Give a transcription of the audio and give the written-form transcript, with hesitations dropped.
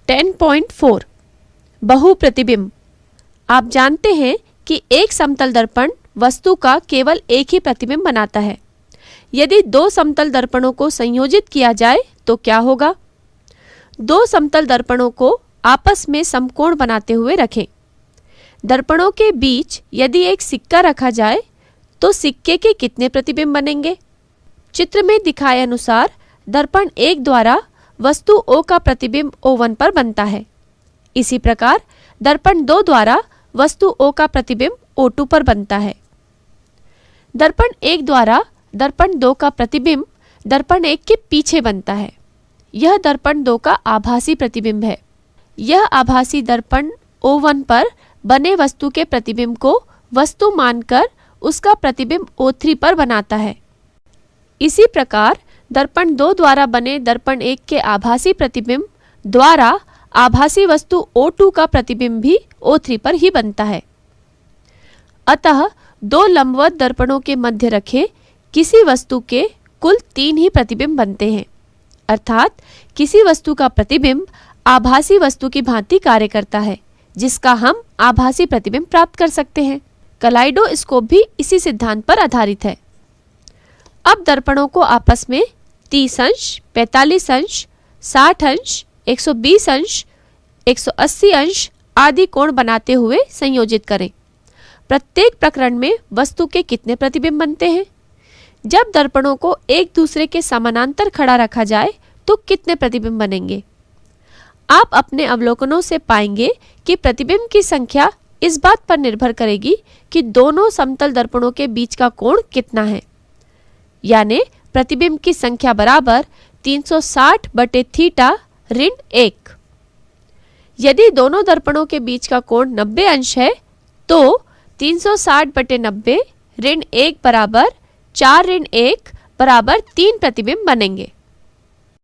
10.4 बहुप्रतिबिंब। आप जानते हैं कि एक समतल दर्पण वस्तु का केवल एक ही प्रतिबिंब बनाता है। यदि दो समतल दर्पणों को संयोजित किया जाए तो क्या होगा? दो समतल दर्पणों को आपस में समकोण बनाते हुए रखें। दर्पणों के बीच यदि एक सिक्का रखा जाए तो सिक्के के कितने प्रतिबिंब बनेंगे? चित्र में दिखाए अनुसार दर्पण 1 द्वारा वस्तु O का प्रतिबिंब O1 पर बनता है। इसी प्रकार दर्पण 2 द्वारा वस्तु O का प्रतिबिंब O2 पर बनता है। दर्पण 1 द्वारा दर्पण 2 का प्रतिबिंब दर्पण 1 के पीछे बनता है। यह दर्पण 2 का आभासी प्रतिबिंब है। यह आभासी दर्पण O1 पर बने वस्तु के प्रतिबिंब को वस्तु मानकर उसका प्रतिबिंब O3 पर बनाता है। इसी प्रकार दर्पण 2 द्वारा बने दर्पण 1 के आभासी प्रतिबिंब द्वारा आभासी वस्तु O2 का प्रतिबिंब भी O3 पर ही बनता है। अतः दो लंबवत दर्पणों के मध्य रखे किसी वस्तु के कुल 3 ही प्रतिबिंब बनते हैं, अर्थात किसी वस्तु का प्रतिबिंब आभासी वस्तु की भांति कार्य करता है, जिसका हम आभासी प्रतिबिंब प्राप्त कर सकते हैं। कलाइडोस्कोप भी इसी सिद्धांत पर आधारित है। अब दर्पणों को आपस में 30 अंश, 45 अंश, 60 अंश, 120 अंश, 180 अंश आदि कोण बनाते हुए संयोजित करें। प्रत्येक प्रकरण में वस्तु के कितने प्रतिबिंब बनते हैं? जब दर्पणों को एक दूसरे के समानांतर खड़ा रखा जाए तो कितने प्रतिबिंब बनेंगे? आप अपने अवलोकनों से पाएंगे कि प्रतिबिंब की संख्या इस बात पर निर्भर करेगी कि दोनों समतल दर्पणों के बीच का कोण कितना है, यानी प्रतिबिंब की संख्या बराबर 360 बटे थीटा ऋण 1। यदि दोनों दर्पणों के बीच का कोण 90 अंश है तो 360 बटे 90 ऋण 1 बराबर 4 ऋण 1 बराबर 3 प्रतिबिंब बनेंगे।